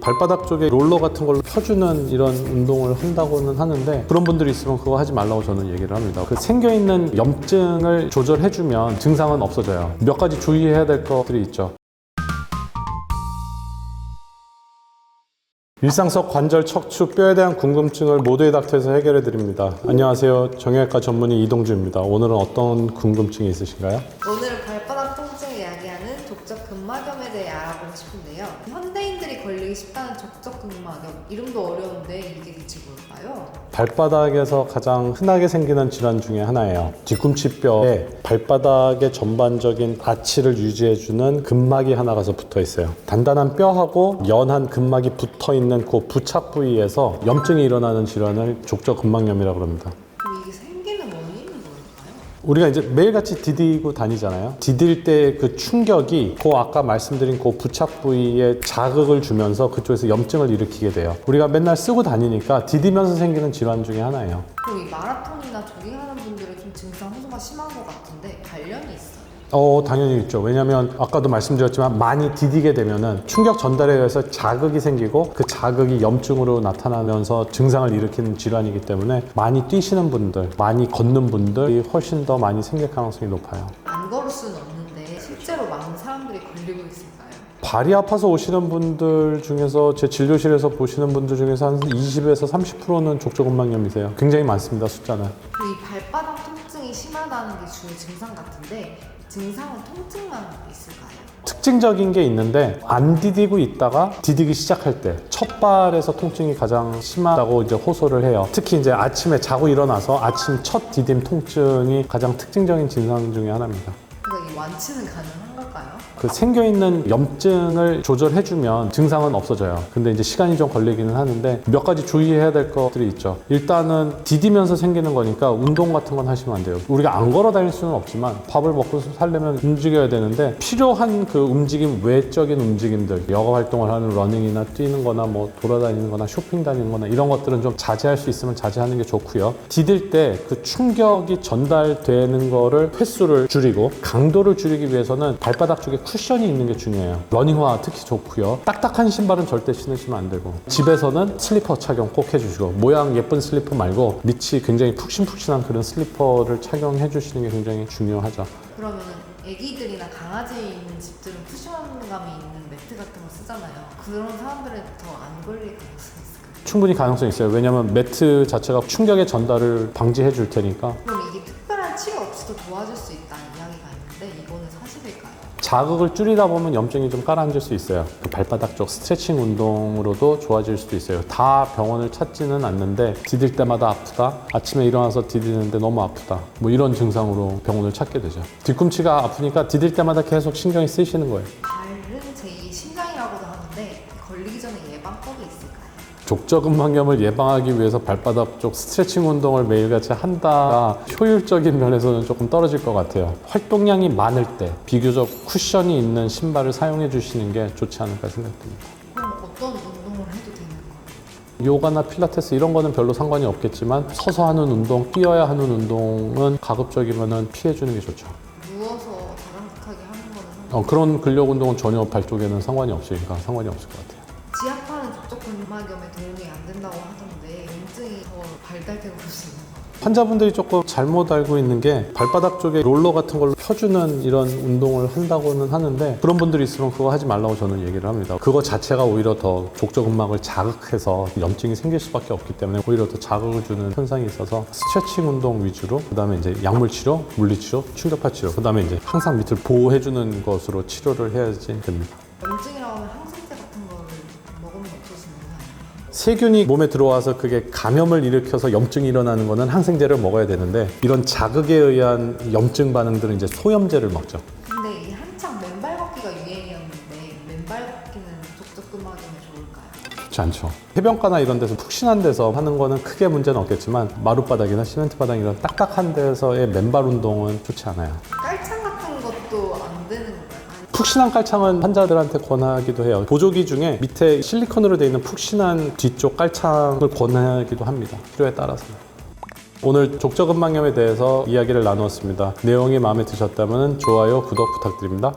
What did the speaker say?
발바닥 쪽에 롤러 같은 걸로 펴주는 이런 운동을 한다고는 하는데 그런 분들이 있으면 그거 하지 말라고 저는 얘기를 합니다. 그 생겨있는 염증을 조절해주면 증상은 없어져요. 몇 가지 주의해야 될 것들이 있죠. 일상 속 관절, 척추, 뼈에 대한 궁금증을 모두의 닥터에서 해결해 드립니다. 안녕하세요. 정형외과 전문의 이동주입니다. 오늘은 어떤 궁금증이 있으신가요? 오늘은 발바닥 통증을 이야기하는 족저근막염에 대해 알아보고 싶은데요. 현대인들이 걸리기 쉽다는 족저근막염, 이름도 어려운데 이게 대체 뭘까요? 발바닥에서 가장 흔하게 생기는 질환 중에 하나예요. 뒤꿈치뼈에 발바닥의 전반적인 아치를 유지해주는 근막이 하나 가서 붙어 있어요. 단단한 뼈하고 연한 근막이 붙어 있는 그 부착 부위에서 염증이 일어나는 질환을 족저근막염이라고 합니다. 그럼 이게 생기는 원인은 뭘까요? 우리가 이제 매일같이 디디고 다니잖아요. 디딜 때 그 충격이 그 아까 말씀드린 그 부착 부위에 자극을 주면서 그쪽에서 염증을 일으키게 돼요. 우리가 맨날 쓰고 다니니까 디디면서 생기는 질환 중에 하나예요. 그럼 이 마라톤이나 조깅하는 분들은 좀 증상 호소가 심한 것 같은데 관련이 있어요? 당연히 있죠. 왜냐하면 아까도 말씀드렸지만 많이 디디게 되면은 충격 전달에 의해서 자극이 생기고 그 자극이 염증으로 나타나면서 증상을 일으키는 질환이기 때문에 많이 뛰시는 분들, 많이 걷는 분들이 훨씬 더 많이 생길 가능성이 높아요. 안 걸을 수는 없는데 실제로 많은 사람들이 걸리고 있을까요? 발이 아파서 오시는 분들 중에서 제 진료실에서 보시는 분들 중에서 한 20에서 30%는 족저근막염이세요. 굉장히 많습니다, 숫자는. 이 발바닥 통증이 심하다는 게 주요 증상 같은데 증상은 통증만 있을까요? 특징적인 게 있는데 안 디디고 있다가 디디기 시작할 때 첫 발에서 통증이 가장 심하다고 이제 호소를 해요. 특히 이제 아침에 자고 일어나서 아침 첫 디딤 통증이 가장 특징적인 증상 중에 하나입니다. 그러니까 이 완치는 가능한 걸까요? 그 생겨있는 염증을 조절해주면 증상은 없어져요. 근데 이제 시간이 좀 걸리기는 하는데 몇 가지 주의해야 될 것들이 있죠. 일단은 디디면서 생기는 거니까 운동 같은 건 하시면 안 돼요. 우리가 안 걸어 다닐 수는 없지만 밥을 먹고 살려면 움직여야 되는데 필요한 그 움직임, 외적인 움직임들, 여가 활동을 하는 러닝이나 뛰는 거나 뭐 돌아다니는 거나 쇼핑 다니는 거나 이런 것들은 좀 자제할 수 있으면 자제하는 게 좋고요. 디딜 때 그 충격이 전달되는 거를 횟수를 줄이고 강도를 줄이기 위해서는 발바닥 쪽에 쿠션이 있는 게 중요해요. 러닝화 특히 좋고요. 딱딱한 신발은 절대 신으시면 안 되고 집에서는 슬리퍼 착용 꼭 해주시고 모양 예쁜 슬리퍼 말고 밑이 굉장히 푹신푹신한 그런 슬리퍼를 착용해 주시는 게 굉장히 중요하죠. 그러면은 애기들이나 강아지 있는 집들은 쿠션감이 있는 매트 같은 거 쓰잖아요. 그런 사람들은 더 안 걸릴 가능성이 있을까요? 충분히 가능성이 있어요. 왜냐하면 매트 자체가 충격의 전달을 방지해 줄 테니까. 그럼 이게 특별한 치료 없이도 도와줄 수 있다는 이야기가 있는데 이거는 사실일까요? 자극을 줄이다 보면 염증이 좀 가라앉을 수 있어요. 그 발바닥 쪽 스트레칭 운동으로도 좋아질 수도 있어요. 다 병원을 찾지는 않는데 디딜 때마다 아프다, 아침에 일어나서 디디는데 너무 아프다, 뭐 이런 증상으로 병원을 찾게 되죠. 뒤꿈치가 아프니까 디딜 때마다 계속 신경이 쓰이시는 거예요. 발은 제2의 심장이라고도 하는데 걸리기 전에 예방법이 있을까요? 족저근막염을 예방하기 위해서 발바닥 쪽 스트레칭 운동을 매일같이 한다가 효율적인 면에서는 조금 떨어질 것 같아요. 활동량이 많을 때 비교적 쿠션이 있는 신발을 사용해 주시는 게 좋지 않을까 생각됩니다. 그럼 어떤 운동을 해도 되는 거예요? 요가나 필라테스 이런 거는 별로 상관이 없겠지만 서서 하는 운동, 뛰어야 하는 운동은 가급적이면 피해 주는 게 좋죠. 누워서 자랑하게 하는 거는 그런 근력 운동은 전혀 발 쪽에는 상관이 없으니까 상관이 없을 것 같아요. 지압하는 족저근막염에 도움이 안 된다고 하던데 염증이 더 발달되고 그럴 수 있는 거예요? 환자분들이 조금 잘못 알고 있는 게 발바닥 쪽에 롤러 같은 걸로 펴주는 이런 운동을 한다고는 하는데 그런 분들이 있으면 그거 하지 말라고 저는 얘기를 합니다. 그거 자체가 오히려 더 족저근막을 자극해서 염증이 생길 수밖에 없기 때문에 오히려 더 자극을 주는 현상이 있어서 스트레칭 운동 위주로 그다음에 이제 약물 치료, 물리 치료, 충격파 치료 그다음에 이제 항상 밑을 보호해주는 것으로 치료를 해야지 됩니다. 염증이라고 하면 항생제 같은 거를 먹으면 없어지는 거 아니에요? 세균이 몸에 들어와서 그게 감염을 일으켜서 염증이 일어나는 거는 항생제를 먹어야 되는데 이런 자극에 의한 염증 반응들은 이제 소염제를 먹죠. 근데 이 한창 맨발 걷기가 유행이었는데 맨발 걷기는 족저근막염에 좋을까요? 좋지 않죠. 해변가나 이런 데서 푹신한 데서 하는 거는 크게 문제는 없겠지만 마룻바닥이나 시멘트 바닥 이런 딱딱한 데서의 맨발 운동은 좋지 않아요. 깔창 같은 것도 안 되는 건가요? 푹신한 깔창은 환자들한테 권하기도 해요. 보조기 중에 밑에 실리콘으로 되어 있는 푹신한 뒤쪽 깔창을 권하기도 합니다. 필요에 따라서. 오늘 족저근막염에 대해서 이야기를 나누었습니다. 내용이 마음에 드셨다면 좋아요, 구독 부탁드립니다.